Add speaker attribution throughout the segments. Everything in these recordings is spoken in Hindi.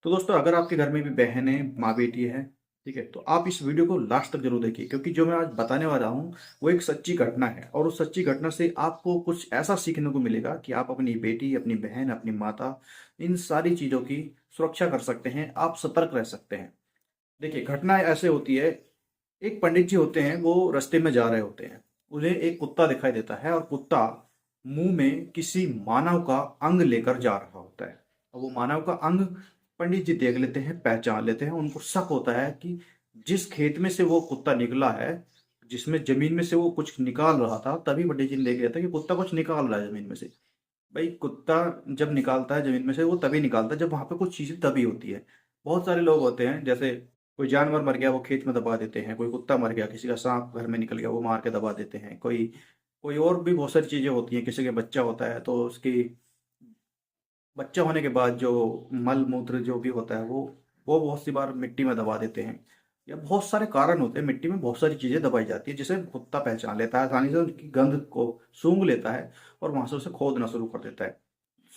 Speaker 1: तो दोस्तों, अगर आपके घर में भी बहन है, माँ बेटी है, ठीक है, तो आप इस वीडियो को लास्ट तक जरूर देखिए, क्योंकि जो मैं आज बताने वाला हूँ वो एक सच्ची घटना है। और उस सच्ची घटना से आपको कुछ ऐसा सीखने को मिलेगा कि आप अपनी बेटी, अपनी बहन, अपनी माता, इन सारी चीज़ों की सुरक्षा कर सकते हैं, आप सतर्क रह सकते हैं। देखिए, घटना ऐसे होती है। एक पंडित जी होते हैं, वो रास्ते में जा रहे होते हैं। उन्हें एक कुत्ता दिखाई देता है और कुत्ता मुंह में किसी मानव का अंग लेकर जा रहा होता है। और वो मानव का अंग पंडित जी देख लेते हैं, पहचान लेते हैं। उनको शक होता है कि जिस खेत में से वो कुत्ता निकला है, जिसमें जमीन में से वो कुछ निकाल रहा था, तभी पंडित जी ने देख लिया था कि कुत्ता कुछ निकाल रहा है जमीन में से। भाई, कुत्ता जब निकालता है जमीन में से, वो तभी निकालता है जब वहां पे कुछ चीजें दबी होती है। बहुत सारे लोग होते हैं, जैसे कोई जानवर मर गया वो खेत में दबा देते हैं, कोई कुत्ता मर गया, किसी का सांप घर में निकल गया वो मार के दबा देते हैं, कोई कोई और भी बहुत सारी चीजें होती हैं। किसी के बच्चा होता है तो उसकी बच्चा होने के बाद जो मल मूत्र जो भी होता है वो बहुत सी बार मिट्टी में दबा देते हैं। या बहुत सारे कारण होते हैं, मिट्टी में बहुत सारी चीजें दबाई जाती है, जिसे कुत्ता पहचान लेता है, आसानी से उनकी गंध को सूंघ लेता है और वहां से उसे खोदना शुरू कर देता है।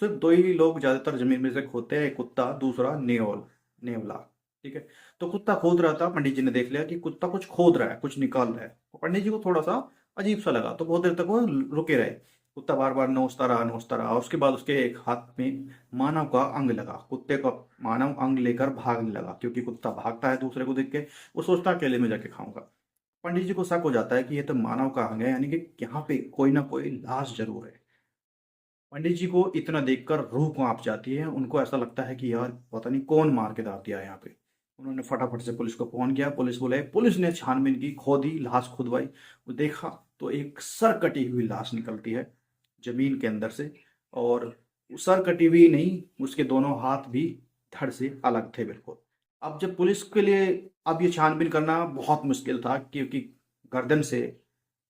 Speaker 1: सिर्फ दो ही लोग ज्यादातर जमीन में से खोदते हैं, एक कुत्ता, दूसरा नेवला। ठीक है। तो कुत्ता खोद रहा था, पंडित जी ने देख लिया कि कुत्ता कुछ खोद रहा है, कुछ निकाल रहा है। तो पंडित जी को थोड़ा सा अजीब सा लगा, तो बहुत देर तक वो रुके रहे। कुत्ता बार बार नोचता रहा। उसके बाद उसके एक हाथ में मानव का अंग लगा। कुत्ते का मानव अंग लेकर भागने लगा, क्योंकि कुत्ता भागता है दूसरे को देख के, वो सोचता है अकेले में जाके खाऊंगा। पंडित जी को शक हो जाता है कि ये तो मानव का अंग है, यानी कि यहाँ पे कोई ना कोई लाश जरूर है। पंडित जी को इतना देखकर रूह कांप जाती है। उनको ऐसा लगता है कि यार पता नहीं कौन मार के दाब दिया यहाँ पे। उन्होंने फटाफट से पुलिस को फोन किया, पुलिस बुलाई, पुलिस ने छानबीन की, खोदी, लाश खुदवाई। वो देखा तो एक सर कटी हुई लाश निकलती है जमीन के अंदर से। और सर कटी हुई नहीं, उसके दोनों हाथ भी धड़ से अलग थे बिल्कुल। अब जब पुलिस के लिए अब ये छानबीन करना बहुत मुश्किल था, क्योंकि गर्दन से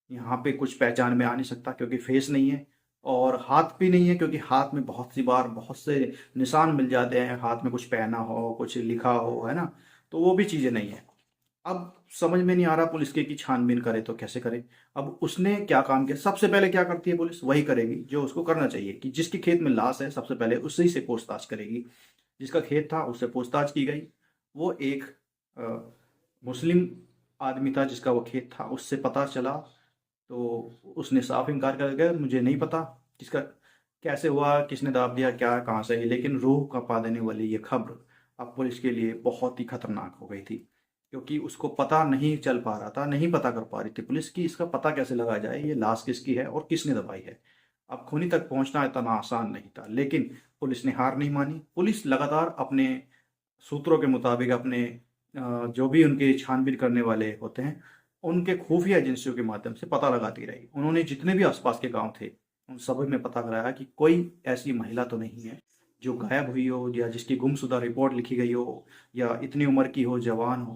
Speaker 1: यहाँ पे कुछ पहचान में आ नहीं सकता, क्योंकि फेस नहीं है। और हाथ भी नहीं है, क्योंकि हाथ में बहुत सी बार बहुत से निशान मिल जाते हैं, हाथ में कुछ पहना हो, कुछ लिखा हो, है ना। तो वो भी चीजें नहीं है। अब समझ में नहीं आ रहा पुलिस के कि छानबीन करे तो कैसे करे। अब उसने क्या काम किया, सबसे पहले क्या करती है पुलिस, वही करेगी जो उसको करना चाहिए, कि जिसके खेत में लाश है सबसे पहले उसी से पूछताछ करेगी। जिसका खेत था उससे पूछताछ की गई। वो एक अ, मुस्लिम आदमी था जिसका वो खेत था, उससे पता चला। तो उसने साफ इनकार कर दिया, मुझे नहीं पता किसका कैसे हुआ, किसने दाब दिया, क्या कहाँ से है। लेकिन रूह कांपा देने वाली ये खबर अब पुलिस के लिए बहुत ही खतरनाक हो गई थी, क्योंकि उसको पता नहीं चल पा रहा था, नहीं पता कर पा रही थी पुलिस की इसका पता कैसे लगाया जाए, ये लाश किसकी है और किसने दबाई है। अब खूनी तक पहुंचना इतना आसान नहीं था, लेकिन पुलिस ने हार नहीं मानी। पुलिस लगातार अपने सूत्रों के मुताबिक, अपने जो भी उनके छानबीन करने वाले होते हैं, उनके खुफिया एजेंसियों के माध्यम से पता लगाती रही। उन्होंने जितने भी आसपास के गांव थे उन सभी में पता कराया कि कोई ऐसी महिला तो नहीं है जो गायब हुई हो, या जिसकी गुमशुदा रिपोर्ट लिखी गई हो, या इतनी उम्र की हो, जवान हो।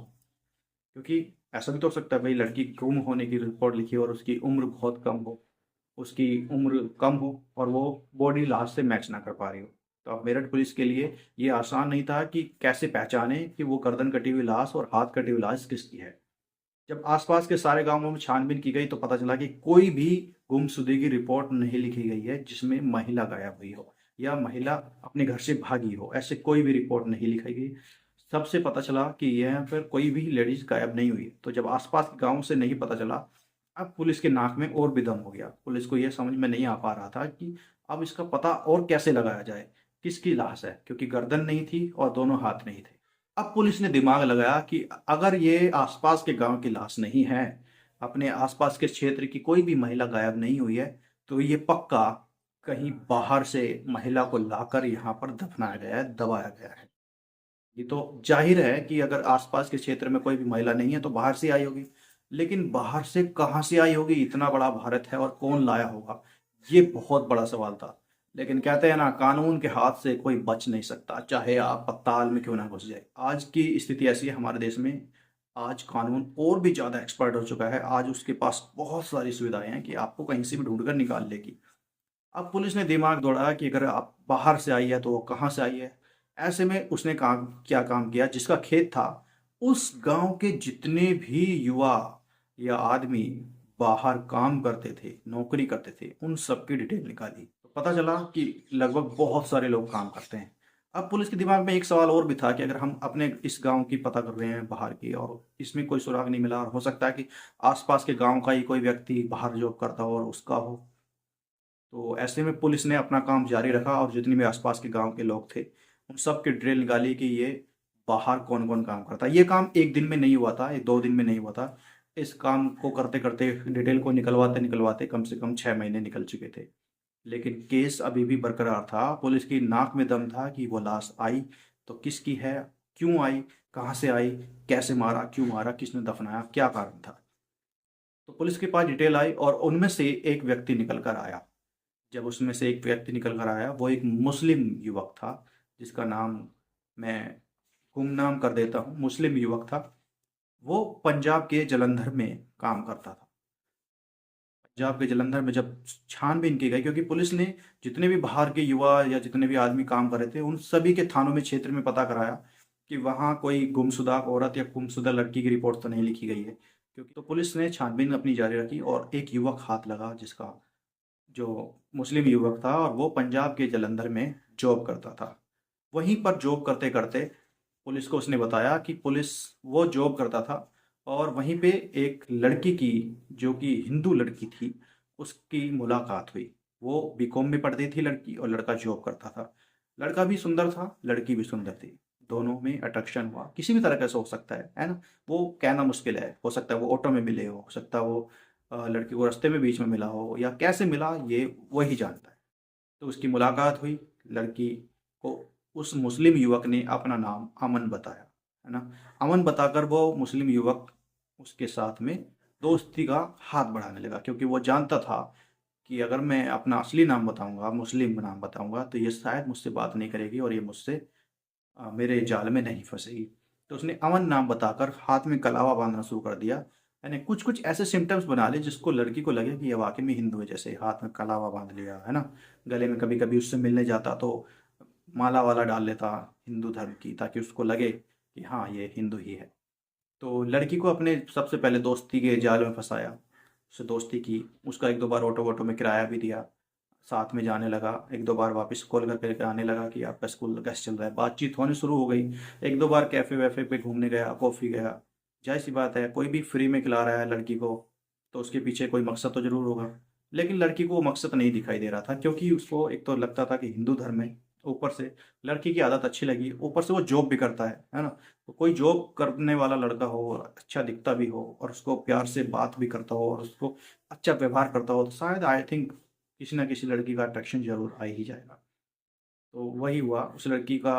Speaker 1: क्योंकि ऐसा भी तो हो सकता है भाई, लड़की गुम होने की रिपोर्ट लिखी हो और उसकी उम्र बहुत कम हो, उसकी उम्र कम हो और वो बॉडी लाश से मैच ना कर पा रही हो। तो अब मेरठ पुलिस के लिए ये आसान नहीं था कि कैसे पहचाने कि वो गर्दन कटी हुई लाश और हाथ कटी हुई लाश किसकी है। जब आसपास के सारे गांवों में छानबीन की गई तो पता चला कि कोई भी गुमशुदगी की रिपोर्ट नहीं लिखी गई है जिसमें महिला गायब हुई हो या महिला अपने घर से भागी हो। ऐसे कोई भी रिपोर्ट नहीं लिखी गई। सबसे पता चला कि यहाँ पर कोई भी लेडीज गायब नहीं हुई। तो जब आसपास के गांव से नहीं पता चला, अब पुलिस के नाक में और भी दम हो गया। पुलिस को यह समझ में नहीं आ पा रहा था कि अब इसका पता और कैसे लगाया जाए, किसकी लाश है, क्योंकि गर्दन नहीं थी और दोनों हाथ नहीं थे। अब पुलिस ने दिमाग लगाया कि अगर ये आसपास के गांव की लाश नहीं है, अपने आसपास के क्षेत्र की कोई भी महिला गायब नहीं हुई है, तो ये पक्का कहीं बाहर से महिला को लाकर यहाँ पर दफनाया गया है, दबाया गया है। ये तो जाहिर है कि अगर आसपास के क्षेत्र में कोई भी महिला नहीं है तो बाहर से आई होगी। लेकिन बाहर से कहाँ से आई होगी, इतना बड़ा भारत है और कौन लाया होगा, ये बहुत बड़ा सवाल था। लेकिन कहते हैं ना, कानून के हाथ से कोई बच नहीं सकता, चाहे आप पताल में क्यों ना घुस जाए। आज की स्थिति ऐसी है हमारे देश में। आज कानून और भी ज्यादा एक्सपर्ट हो चुका है। आज उसके पास बहुत सारी सुविधाएं हैं कि आपको कहीं से भी ढूंढ कर निकाल लेगी। अब पुलिस ने दिमाग दौड़ाया कि अगर आप बाहर से आई है तो वो कहाँ से आई है। ऐसे में उसने काम क्या काम किया, जिसका खेत था उस गांव के जितने भी युवा या आदमी बाहर काम करते थे, नौकरी करते थे, उन सबकी डिटेल निकाली। तो पता चला कि लगभग बहुत सारे लोग काम करते हैं। अब पुलिस के दिमाग में एक सवाल और भी था कि अगर हम अपने इस गांव की पता कर रहे हैं बाहर की और इसमें कोई सुराग नहीं मिला, और हो सकता है कि आसपास के गांव का ही कोई व्यक्ति बाहर जॉब करता हो और उसका हो, तो ऐसे में पुलिस ने अपना काम जारी रखा और जितने भी आसपास के गांव के लोग थे उन सब की ड्रिल निकाली कि ये बाहर कौन कौन काम करता है। ये काम एक दिन में नहीं हुआ था, ये 2 दिन में नहीं हुआ था। इस काम को करते करते, डिटेल को निकलवाते निकलवाते कम से कम 6 महीने निकल चुके थे। लेकिन केस अभी भी बरकरार था। पुलिस की नाक में दम था कि वो लाश आई तो किसकी है, क्यों आई, कहाँ से आई, कैसे मारा, क्यों मारा, किसने दफनाया, क्या कारण था। तो पुलिस के पास डिटेल आई और उनमें से एक व्यक्ति निकल कर आया। जब उसमें से एक व्यक्ति निकल कर आया, वो एक मुस्लिम युवक था, जिसका नाम मैं गुमनाम कर देता हूँ। मुस्लिम युवक था। वो पंजाब के जलंधर में काम करता था। पंजाब के जलंधर में जब छानबीन की गई, क्योंकि पुलिस ने जितने भी बाहर के युवा या जितने भी आदमी काम कर रहे थे उन सभी के थानों में, क्षेत्र में पता कराया कि वहाँ कोई गुमशुदा औरत या गुमशुदा लड़की की रिपोर्ट तो नहीं लिखी गई है। क्योंकि तो पुलिस ने छानबीन अपनी जारी रखी और एक युवक हाथ लगा, जिसका जो मुस्लिम युवक था, और वो पंजाब के जलंधर में जॉब करता था। वहीं पर जॉब करते करते पुलिस को उसने बताया कि पुलिस वो जॉब करता था और वहीं पे एक लड़की की, जो कि हिंदू लड़की थी, उसकी मुलाकात हुई। वो बीकॉम में पढ़ती थी लड़की और लड़का जॉब करता था। लड़का भी सुंदर था, लड़की भी सुंदर थी। दोनों में अट्रैक्शन हुआ, किसी भी तरह का से हो सकता है ना। वो कहना मुश्किल है, हो सकता है वो ऑटो में मिले हो सकता है वो लड़की को रास्ते में बीच में मिला हो, या कैसे मिला ये वही जानता है। तो उसकी मुलाकात हुई। लड़की को उस मुस्लिम युवक ने अपना नाम अमन बताया, है ना। अमन बताकर वो मुस्लिम युवक उसके साथ में दोस्ती का हाथ बढ़ाने लगा, क्योंकि वो जानता था कि अगर मैं अपना असली नाम बताऊंगा, मुस्लिम नाम बताऊंगा, तो ये शायद मुझसे बात नहीं करेगी और ये मुझसे मेरे जाल में नहीं फंसेगी। तो उसने अमन नाम बताकर हाथ में कलावा बांधना शुरू कर दिया। यानी कुछ कुछ ऐसे सिम्टम्स बना ले जिसको लड़की को लगे कि ये वाकई में हिंदू है। जैसे हाथ में कलावा बांध लिया, है ना। गले में कभी कभी उससे मिलने जाता तो माला वाला डाल लेता हिंदू धर्म की, ताकि उसको लगे कि हाँ ये हिंदू ही है। तो लड़की को अपने सबसे पहले दोस्ती के जाल में फंसाया, उससे दोस्ती की, उसका एक दो बार ऑटो वोटो में किराया भी दिया, साथ में जाने लगा। एक दो बार वापस कॉल करके आने लगा कि आपका स्कूल कैसे चल रहा है, बातचीत होनी शुरू हो गई। एक दो बार कैफ़े वैफ़े पे घूमने गया, कॉफ़ी गया। जाहिर सी बात है, कोई भी फ्री में खिला रहा है लड़की को तो उसके पीछे कोई मकसद तो ज़रूर होगा। लेकिन लड़की को वो मकसद नहीं दिखाई दे रहा था, क्योंकि उसको एक तो लगता था कि हिंदू धर्म है, ऊपर से लड़की की आदत अच्छी लगी, ऊपर से वो जॉब भी करता है ना। तो कोई जॉब करने वाला लड़का हो और अच्छा दिखता भी हो और उसको प्यार से बात भी करता हो और उसको अच्छा व्यवहार करता हो, तो शायद आई थिंक किसी ना किसी लड़की का अट्रैक्शन जरूर आ ही जाएगा। तो वही हुआ, उस लड़की का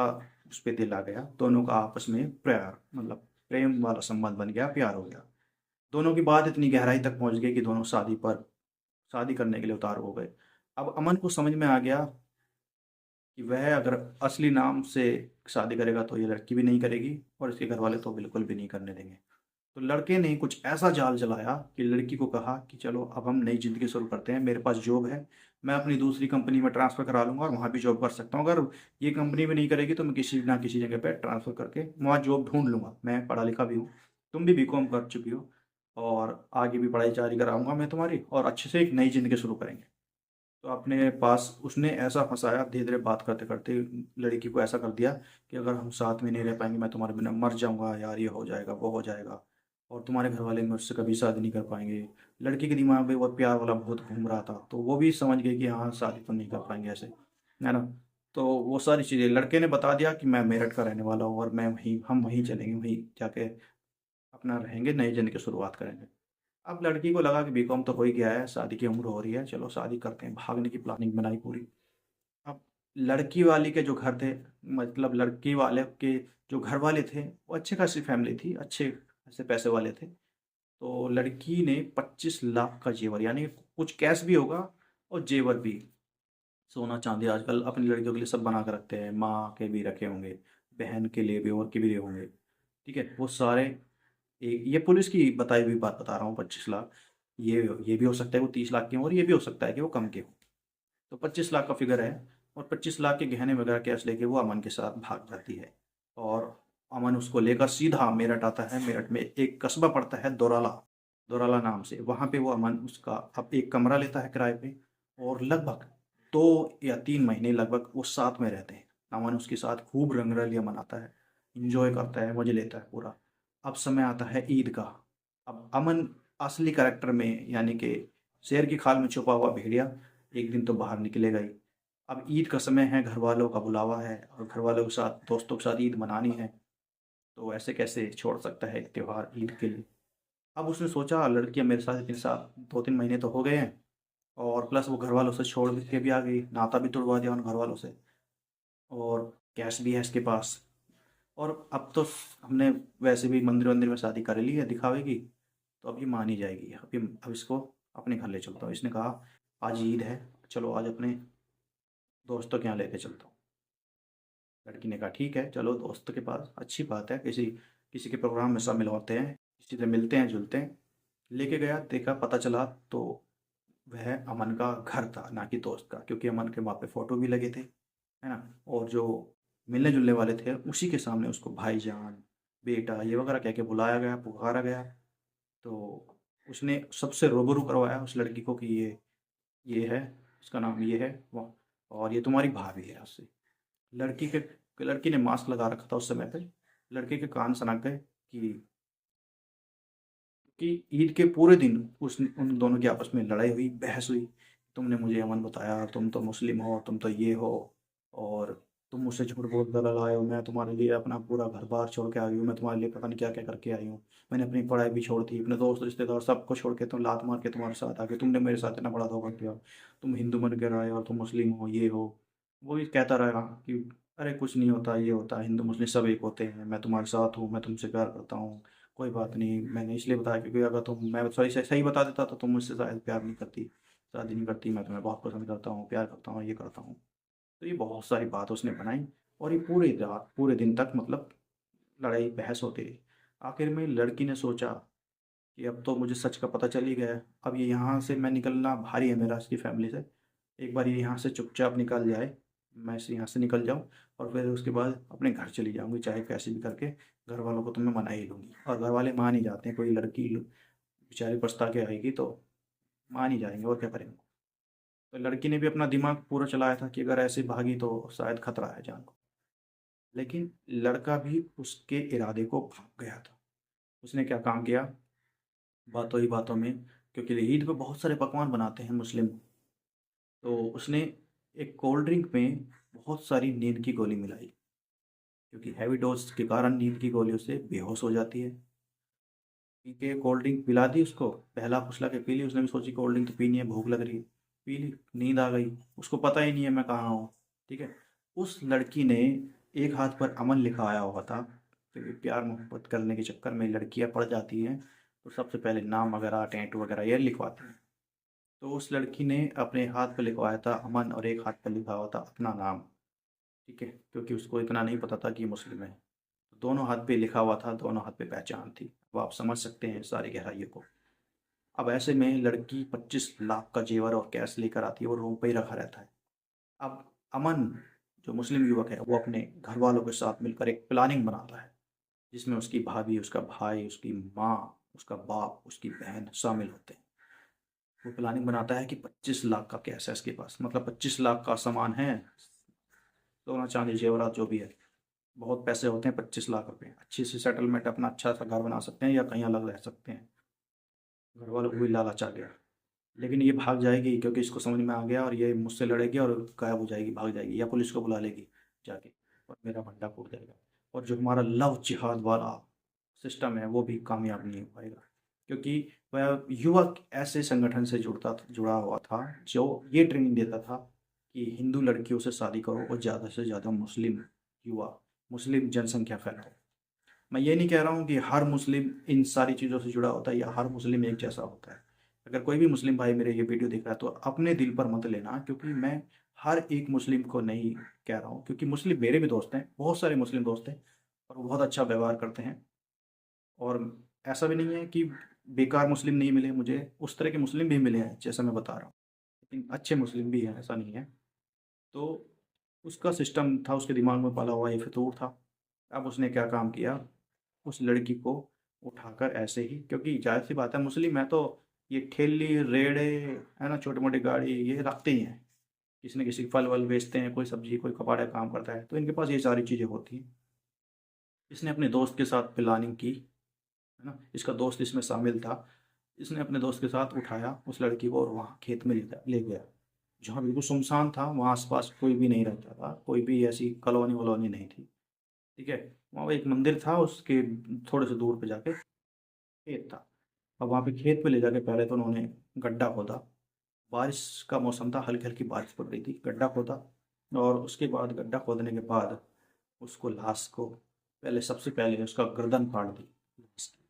Speaker 1: उस पे दिल आ गया। दोनों का आपस में प्यार, मतलब प्रेम वाला संबंध बन गया, प्यार हो गया। दोनों की बात इतनी गहराई तक पहुंच गई कि दोनों शादी करने के लिए उतारू हो गए। अब अमन को समझ में आ गया कि वह अगर असली नाम से शादी करेगा तो ये लड़की भी नहीं करेगी और इसके घर वाले तो बिल्कुल भी नहीं करने देंगे। तो लड़के ने कुछ ऐसा जाल चलाया कि लड़की को कहा कि चलो अब हम नई ज़िंदगी शुरू करते हैं, मेरे पास जॉब है, मैं अपनी दूसरी कंपनी में ट्रांसफ़र करा लूँगा और वहाँ भी जॉब कर सकता हूँ। अगर ये कंपनी में नहीं करेगी तो मैं किसी ना किसी जगह पे ट्रांसफ़र करके वहाँ जॉब ढूँढ लूँगा। मैं पढ़ा लिखा भी हूँ, तुम भी बीकॉम कर चुकी हो, और आगे भी पढ़ाई जारी कराऊँगा मैं तुम्हारी, और अच्छे से एक नई ज़िंदगी शुरू करेंगे। तो अपने पास उसने ऐसा फँसाया, धीरे-धीरे बात करते-करते लड़की को ऐसा कर दिया कि अगर हम साथ में नहीं रह पाएँगे, मैं तुम्हारे बिना मर जाऊँगा यार, ये हो जाएगा, वो हो जाएगा, और तुम्हारे घरवाले मुझसे कभी शादी नहीं कर पाएँगे। लड़की के दिमाग में वो प्यार वाला भूत घूम रहा था, तो वो भी समझ गई कि हाँ, शादी तो नहीं कर पाएँगे ऐसे, है ना? तो वो सारी चीज़ें लड़के ने बता दिया कि मैं मेरठ का रहने वाला हूँ और मैं वहीं हम वहीं चलेंगे, वहीं जाके अपना रहेंगे, नई ज़िंदगी की शुरुआत करेंगे। अब लड़की को लगा कि बीकॉम तो हो ही गया है, शादी की उम्र हो रही है, चलो शादी करते हैं, भागने की प्लानिंग बनाई पूरी। अब लड़की वाले के जो घर थे, मतलब लड़की वाले के जो घर वाले थे, वो अच्छे खासी फैमिली थी, अच्छे खासे पैसे वाले थे। तो लड़की ने 25 लाख का जेवर, यानी कुछ कैश भी होगा और जेवर भी, सोना चांदी आजकल अपनी लड़कियों के लिए सब बना कर रखते हैं, माँ के भी रखे होंगे, बहन के लिए भी और के भी होंगे, ठीक है, वो सारे। ये पुलिस की बताई हुई बात बता रहा हूँ, 25 लाख। ये भी हो सकता है वो 30 लाख के हों और ये भी हो सकता है कि वो कम के हों। तो 25 लाख का फिगर है, और 25 लाख के गहने वगैरह कैश लेके वो अमन के साथ भाग जाती है। और अमन उसको लेकर सीधा मेरठ आता है। मेरठ में एक कस्बा पड़ता है दोराला, दोराला नाम से, वहाँ पे वो अमन उसका अब एक कमरा लेता है किराए पे, और लगभग 2 या 3 महीने लगभग वो साथ में रहते हैं। अमन उसके साथ खूब रंगरलियाँ मनाता है, इंजॉय करता है, मज़े लेता है पूरा। अब समय आता है ईद का। अब अमन असली कैरेक्टर में, यानी कि शेर की खाल में छुपा हुआ भेड़िया, एक दिन तो बाहर निकलेगा ही। अब ईद का समय है, घर वालों का बुलावा है और घर वालों के साथ, दोस्तों के साथ ईद मनानी है। तो ऐसे कैसे छोड़ सकता है एक त्योहार ईद के लिए। अब उसने सोचा, लड़कियां मेरे साथ इतने साल 2-3 महीने तो हो गए हैं, और प्लस वो घर वालों से छोड़ के भी आ गई, नाता भी तोड़वा दिया उन घर वालों से, और कैश भी है इसके पास। और अब तो हमने वैसे भी मंदिर वंदिर में शादी कर ली है दिखावे की, तो अब ये मान ही जाएगी। अब इसको अपने घर ले चलता हूँ। इसने कहा आज ईद है, चलो आज अपने दोस्तों के यहाँ लेके चलता हूँ। लड़की ने कहा ठीक है चलो दोस्त के पास, अच्छी बात है, किसी किसी के प्रोग्राम में शामिल होते हैं, किसी से मिलते हैं जुलते हैं। लेके गया, देखा, पता चला तो वह अमन का घर था, ना कि दोस्त का, क्योंकि अमन के वहाँ पे फ़ोटो भी लगे थे, है ना। और जो मिलने जुलने वाले थे उसी के सामने उसको भाईजान, बेटा, ये वगैरह कह के बुलाया गया, पुकारा गया। तो उसने सबसे रूबरू करवाया उस लड़की को कि ये है, इसका नाम ये है, वो, और ये तुम्हारी भाभी है उससे। लड़की के लड़की ने मास्क लगा रखा था उस समय पे। लड़के के कान सनक गए कि ईद के पूरे दिन उस उन दोनों की आपस में लड़ाई हुई, बहस हुई। तुमने मुझे अमन बताया, तुम तो मुस्लिम हो, तुम तो ये हो, और तुम मुझसे झूठ बोल कर लाए हो, मैं तुम्हारे लिए अपना पूरा घर बार छोड़ के आई हूँ, मैं तुम्हारे लिए पता नहीं क्या क्या करके आई हूँ। मैंने अपनी पढ़ाई भी छोड़ दी, अपने दोस्त रिश्तेदार सबको छोड़ के तुम लात मार के तुम्हारे साथ आ गए, तुमने मेरे साथ इतना बड़ा धोखा किया, तुम हिंदू बन कर आए और तुम मुस्लिम हो, ये हो। वो भी कहता रहा कि अरे कुछ नहीं होता, ये होता है, हिंदू मुस्लिम सब एक होते हैं, मैं तुम्हारे साथ हूँ, मैं तुमसे प्यार करता हूँ, कोई बात नहीं। मैंने इसलिए बताया क्योंकि अगर तुम, मैं सही सही सही बता देता तो तुम मुझसे शायद प्यार नहीं करती, शादी नहीं करती, मैं तुम्हें बहुत पसंद करता हूँ, प्यार करता हूँ, ये करता हूँ। तो ये बहुत सारी बात उसने बनाई, और ये पूरी रात पूरे दिन तक मतलब लड़ाई बहस होती रही। आखिर में लड़की ने सोचा कि अब तो मुझे सच का पता चल ही गया है, अब ये यहाँ से मैं निकलना भारी है मेरा इसकी फैमिली से। एक बार ये यहाँ से चुपचाप निकल जाए, मैं से यहाँ से निकल जाऊँ, और फिर उसके बाद अपने घर चली जाऊँगी, चाहे कैसे भी करके घर वालों को तो मैं मना ही लूँगी। और घर वाले मान ही जाते हैं, कोई लड़की बेचारी पछता के आएगी तो मान ही जाएंगे, और क्या करेंगे। तो लड़की ने भी अपना दिमाग पूरा चलाया था कि अगर ऐसे भागी तो शायद खतरा है जान को। लेकिन लड़का भी उसके इरादे को भाग गया था। उसने क्या काम किया, बातों ही बातों में, क्योंकि ईद पे बहुत सारे पकवान बनाते हैं मुस्लिम, तो उसने एक कोल्ड ड्रिंक में बहुत सारी नींद की गोली मिलाई, क्योंकि हैवी डोज के कारण नींद की गोली उससे बेहोश हो जाती है। पी के कोल्ड ड्रिंक पिला दी उसको, पहला फुसला के पी ली, उसने भी सोची कोल्ड ड्रिंक तो पीनी है, भूख लग रही है, पी ली, नींद आ गई, उसको पता ही नहीं है मैं कहाँ हूँ। ठीक है। उस लड़की ने एक हाथ पर अमन लिखा आया हुआ था, क्योंकि प्यार मोहब्बत करने के चक्कर में लड़कियां पड़ जाती हैं, तो सबसे पहले नाम वगैरह, टैटू वगैरह ये लिखवाती हैं। तो उस लड़की ने अपने हाथ पर लिखवाया था अमन, और एक हाथ पर लिखा हुआ था अपना नाम। ठीक है, क्योंकि उसको इतना नहीं पता था कि ये मुस्लिम है। तो दोनों हाथ पे लिखा हुआ था, दोनों हाथ पे पहचान थी। अब आप समझ सकते हैं सारी गहराइयों को। अब ऐसे में लड़की 25 लाख का जेवर और कैश लेकर आती है, वो रूम पे ही रखा रहता है। अब अमन, जो मुस्लिम युवक है, वो अपने घर वालों के साथ मिलकर एक प्लानिंग बनाता है, जिसमें उसकी भाभी, उसका भाई, उसकी माँ, उसका बाप, उसकी बहन शामिल होते हैं। वो प्लानिंग बनाता है कि 25 लाख का कैश है इसके पास, मतलब 25 लाख का सामान है, सोना चांदी जेवरात जो भी है, बहुत पैसे होते हैं। 25 लाख रुपए, अच्छी सी सेटलमेंट, अपना अच्छा सा घर बना सकते हैं या कहीं अलग रह सकते हैं। घर वालों को भी लालच आ गया। लेकिन ये भाग जाएगी, क्योंकि इसको समझ में आ गया, और ये मुझसे लड़ेगी और गायब हो जाएगी, भाग जाएगी, या पुलिस को बुला लेगी जाके, और मेरा भंडा फूट जाएगा। और जो हमारा लव जिहाद वाला सिस्टम है वो भी कामयाब नहीं हो पाएगा, क्योंकि वह युवक ऐसे संगठन से जुड़ा हुआ था जो ये ट्रेनिंग देता था कि हिंदू लड़कियों से शादी करो और ज़्यादा से ज़्यादा मुस्लिम युवा, मुस्लिम जनसंख्या फैलाओ। मैं ये नहीं कह रहा हूँ कि हर मुस्लिम इन सारी चीज़ों से जुड़ा होता है या हर मुस्लिम एक जैसा होता है। अगर कोई भी मुस्लिम भाई मेरे ये वीडियो देख रहा है तो अपने दिल पर मत लेना, क्योंकि मैं हर एक मुस्लिम को नहीं कह रहा हूँ, क्योंकि मुस्लिम मेरे भी दोस्त हैं, बहुत सारे मुस्लिम दोस्त हैं, और वो बहुत अच्छा व्यवहार करते हैं। और ऐसा भी नहीं है कि बेकार मुस्लिम नहीं मिले मुझे, उस तरह के मुस्लिम भी मिले हैं जैसा मैं बता रहा हूँ, लेकिन अच्छे मुस्लिम भी हैं, ऐसा नहीं है। तो उसका सिस्टम था, उसके दिमाग में पला हुआ ये फितूर था। अब उसने क्या काम किया, उस लड़की को उठाकर ऐसे ही, क्योंकि जाहिर सी बात है मुस्लिम है तो ये ठेली रेड़े, है ना, छोटी मोटी गाड़ी ये रखते ही हैं। किसी न किसी फल वल बेचते हैं, कोई सब्जी, कोई कबाड़ा काम करता है, तो इनके पास ये सारी चीज़ें होती हैं। इसने अपने दोस्त के साथ प्लानिंग की, है ना, इसका दोस्त इसमें शामिल था। इसने अपने दोस्त के साथ उठाया उस लड़की को और वहाँ खेत में ले गया, जहाँ बिल्कुल सुनसान था, वहाँ आसपास कोई भी नहीं रहता था, कोई भी ऐसी कॉलोनी वलोनी नहीं थी। ठीक है, वहाँ एक मंदिर था, उसके थोड़े से दूर पे जाके खेत था। अब वहाँ पे खेत पे ले जाके पहले तो उन्होंने गड्ढा खोदा। बारिश का मौसम था, हल्की हल्की बारिश पड़ रही थी, गड्ढा खोदा। और उसके बाद गड्ढा खोदने के बाद उसको लाश को पहले, सबसे पहले उसका गर्दन फाड़ दी लाश की।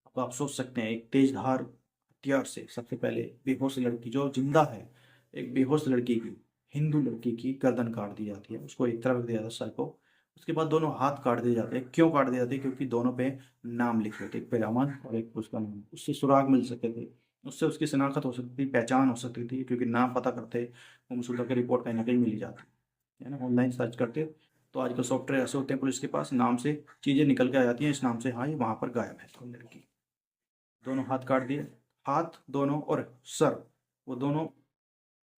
Speaker 1: अब आप सोच सकते हैं, एक तेज धार हथियार से सबसे पहले बेहोश लड़की जो जिंदा है, एक बेहोश लड़की की, हिंदू लड़की की गर्दन काट दी जाती है, उसको एक तरफ दिया जाता है सर को। उसके बाद दोनों हाथ काट दिए जाते हैं। क्यों काट दिए जाते हैं? क्योंकि दोनों पे नाम लिखे होते, एक पे रमन और एक उसका नाम, उससे सुराग मिल सके थे, उससे उसकी शनाख्त हो सकती थी, पहचान हो सकती थी, क्योंकि नाम पता करते गुमशुदा की रिपोर्ट कहीं ना कहीं मिल जाती है ना, ऑनलाइन सर्च करते। तो आजकल सॉफ्टवेयर ऐसे होते हैं पुलिस के पास, नाम से चीज़ें निकल के आ जाती हैं, इस नाम से हाँ ये वहाँ पर गायब है तो लड़की। दोनों हाथ काट दिए, हाथ दोनों और सर, वो दोनों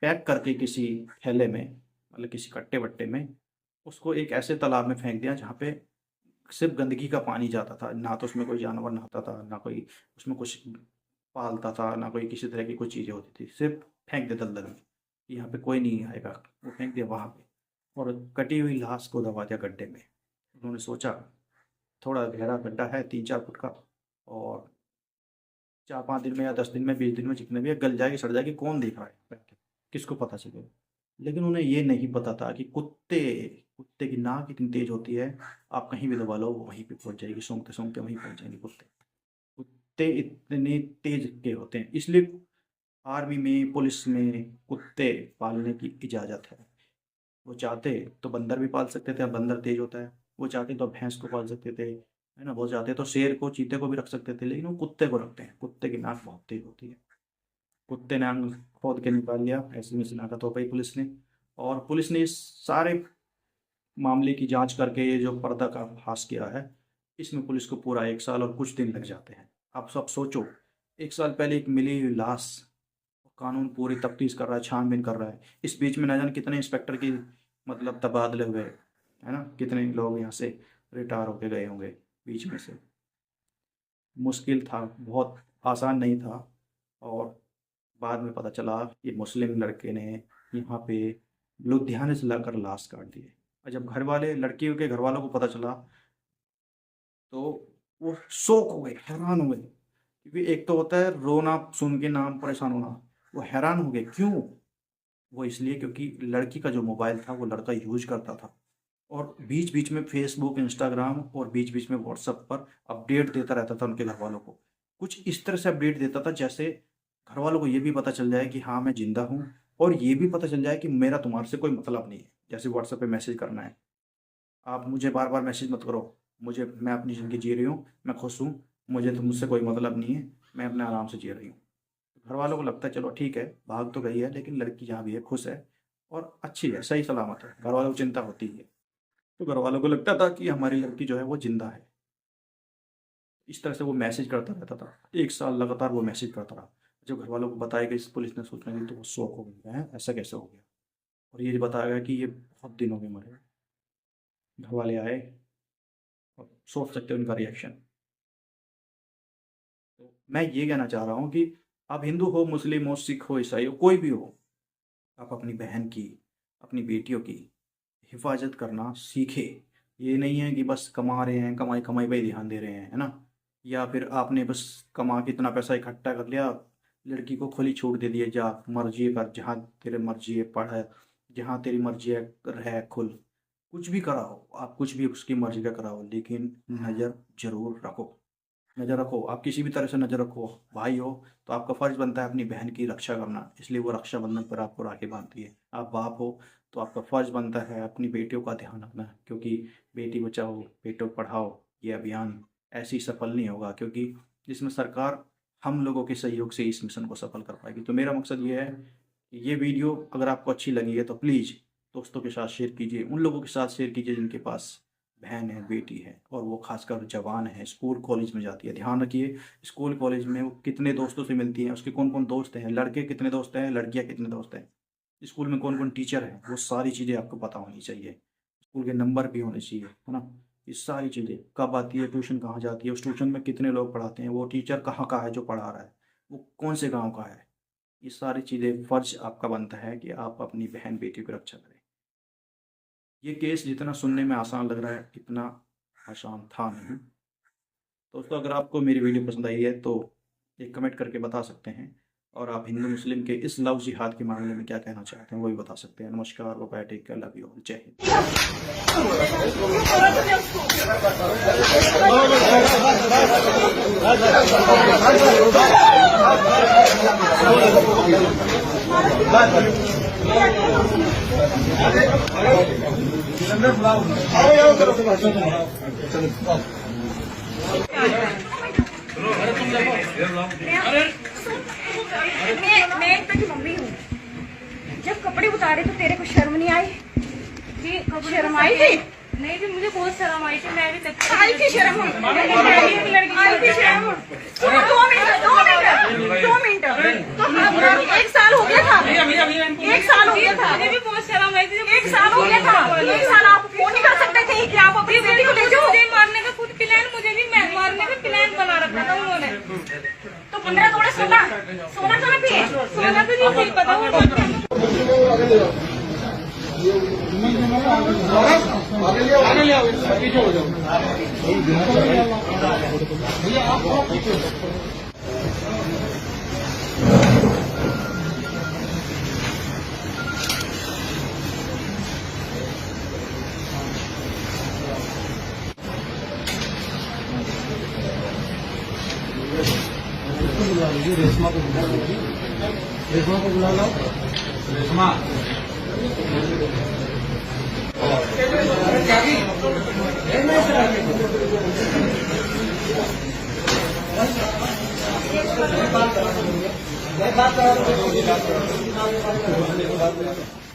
Speaker 1: पैक करके किसी थैले में, मतलब किसी कट्टे वट्टे में, उसको एक ऐसे तालाब में फेंक दिया जहाँ पे सिर्फ गंदगी का पानी जाता था, ना तो उसमें कोई जानवर नहाता था, ना कोई उसमें कुछ पालता था, ना कोई किसी तरह की कोई चीज़ें होती थी, सिर्फ फेंक दे दलदल में, यहाँ पे कोई नहीं आएगा, वो फेंक दिया वहाँ पे। और कटी हुई लाश को दबा दिया गड्ढे में। उन्होंने सोचा, थोड़ा गहरा गड्ढा है 3-4 फुट का, और 4-5 दिन में या 10 दिन में 20 दिन में जितने भी है, गल जाएगी सड़ जाएगी, कौन देख रहा है बैठ के? किसको पता चलेगा? लेकिन उन्हें ये नहीं पता था कि कुत्ते, कुत्ते की नाक इतनी तेज होती है, आप कहीं भी दबा लो वो वहीं पे पहुंच जाएगी, सूंघते सूंघते वहीं पहुंच जाएंगे कुत्ते। कुत्ते इतने तेज के होते हैं, इसलिए आर्मी में, पुलिस में कुत्ते पालने की इजाज़त है। वो चाहते तो बंदर भी पाल सकते थे, अब बंदर तेज होता है। वो चाहते तो भैंस को पाल सकते थे, है ना, वो चाहते तो शेर को, चीते को भी रख सकते थे, लेकिन वो कुत्ते को रखते हैं। कुत्ते की नाक बहुत तेज होती है। कुत्ते ने अंग खोद के निकाल लिया, ऐसी में शनाख्त हो गई पुलिस ने। और पुलिस ने इस सारे मामले की जांच करके ये जो पर्दा का फांस किया है, इसमें पुलिस को पूरा 1 साल और कुछ दिन लग जाते हैं। आप सब सोचो, 1 साल पहले एक मिली हुई लाश, कानून पूरी तफ्तीश कर रहा है, छानबीन कर रहा है, इस बीच में न जाने कितने इंस्पेक्टर की मतलब तबादले हुए, है ना, कितने लोग यहाँ से रिटायर होके गए होंगे बीच में से। मुश्किल था, बहुत आसान नहीं था। और बाद में पता चला कि मुस्लिम लड़के ने यहाँ पे लुधियाने से लाकर लाश काट दी है। और जब घर वाले, लड़की के घर वालों को पता चला, तो वो शौक हो गए, हैरान हो गए, क्योंकि एक तो होता है रोना सुन के, नाम परेशान होना, वो हैरान हो गए। क्यों? वो इसलिए क्योंकि लड़की का जो मोबाइल था वो लड़का यूज करता था, और बीच बीच में फेसबुक, इंस्टाग्राम और बीच बीच में व्हाट्सएप पर अपडेट देता रहता था उनके घर वालों को। कुछ इस तरह से अपडेट देता था जैसे घर वालों को ये भी पता चल जाए कि हाँ मैं जिंदा हूँ, और ये भी पता चल जाए कि मेरा तुम्हारे से कोई मतलब नहीं है। जैसे व्हाट्सएप पे मैसेज करना है, आप मुझे बार बार मैसेज मत करो, मुझे, मैं अपनी ज़िंदगी जी रही हूँ, मैं खुश हूँ, मुझे तो, मुझसे कोई मतलब नहीं है, मैं अपने आराम से जी रही हूँ। घर वालों को लगता है चलो ठीक है, भाग तो गई है लेकिन लड़की जहाँ भी है खुश है और अच्छी है, सही सलामत है, घर वालों को चिंता होती है। तो घर वालों को लगता था कि हमारी लड़की जो है वो जिंदा है। इस तरह से वो मैसेज करता रहता था, 1 साल लगातार वो मैसेज करता रहा। जब घर वालों को बताया गया, इस पुलिस ने सूचना दी, तो वो शौक हो गए हैं, ऐसा कैसे हो गया। और ये बताया गया कि ये बहुत दिन हो गए मरे। घर वाले आए, और सोच सकते हो उनका रिएक्शन। तो मैं ये कहना चाह रहा हूँ कि आप हिंदू हो, मुस्लिम हो, सिख हो, ईसाई हो, कोई भी हो, आप अपनी बहन की, अपनी बेटियों की हिफाजत करना सीखे। ये नहीं है कि बस कमा रहे हैं, कमाई कमाई पे ही ध्यान दे रहे हैं, है ना, या फिर आपने बस कमा के इतना पैसा इकट्ठा कर लिया, लड़की को खुली छूट दे दिए, जा मर्जी कर, जहाँ तेरे मर्जी है पढ़, जहाँ तेरी मर्जी है रह, खुल, कुछ भी कराओ, आप कुछ भी उसकी मर्जी का कराओ, लेकिन नज़र जरूर रखो। नज़र रखो, आप किसी भी तरह से नज़र रखो। भाई हो तो आपका फ़र्ज़ बनता है अपनी बहन की रक्षा करना, इसलिए वो रक्षाबंधन पर आपको राखी बांधती है। आप बाप हो तो आपका फ़र्ज़ बनता है अपनी बेटियों का ध्यान रखना, क्योंकि बेटी बचाओ बेटो पढ़ाओ ये अभियान ऐसे ही सफल नहीं होगा, क्योंकि इसमें सरकार हम लोगों के सहयोग से इस मिशन को सफल कर पाएगी। तो मेरा मकसद ये है कि ये वीडियो अगर आपको अच्छी लगी है तो प्लीज़ दोस्तों के साथ शेयर कीजिए, उन लोगों के साथ शेयर कीजिए जिनके पास बहन है, बेटी है, और वो खासकर जवान है, स्कूल कॉलेज में जाती है। ध्यान रखिए, स्कूल कॉलेज में वो कितने दोस्तों से मिलती है, उसके कौन कौन दोस्त हैं, लड़के कितने दोस्त हैं, लड़कियां कितने दोस्त हैं। स्कूल में कौन कौन टीचर है, वो सारी चीज़ें आपको पता होनी चाहिए। स्कूल के नंबर भी होने चाहिए, है ना। ये सारी चीज़ें कब आती है, ट्यूशन कहाँ जाती है, उस ट्यूशन में कितने लोग पढ़ाते हैं, वो टीचर कहाँ का है जो पढ़ा रहा है, वो कौन से गांव का है। ये सारी चीज़ें फ़र्ज आपका बनता है कि आप अपनी बहन बेटी की रक्षा करें। ये केस जितना सुनने में आसान लग रहा है, इतना आसान था नहीं। दोस्तों, अगर आपको मेरी वीडियो पसंद आई है तो एक कमेंट करके बता सकते हैं, और आप हिंदू मुस्लिम के इस लव जिहाद के मामले में क्या कहना चाहते हैं वो भी बता सकते हैं। नमस्कार, bye, take care, love you, जय
Speaker 2: मैं एक की मम्मी हूँ। जब कपड़े उतारे तो तेरे को शर्म नहीं आई? शर्म आई थी?
Speaker 3: नहीं जी, मुझे बहुत शर्म आई थी। मैं भी
Speaker 2: आई थी शर्म, आई थी शर्म। 2 मिनट तो 1 साल हो गया था, 1 साल हो गया था,
Speaker 3: मुझे भी बहुत शर्म आई थी।
Speaker 2: 1 साल हो गया था। 1 साल आप फोन नहीं कर सकते थे कि आप अपनी बेटी को ले जाओ?
Speaker 3: मुझे मारने का खुद प्लान, मुझे भी मारने का प्लान बना रखा था उन्होंने।
Speaker 2: तो 15 तोड़े सोना तो नहीं पिए?
Speaker 3: सोना तो नहीं पता वो
Speaker 4: रेशमा को बुला लो। रेशमा बात करो।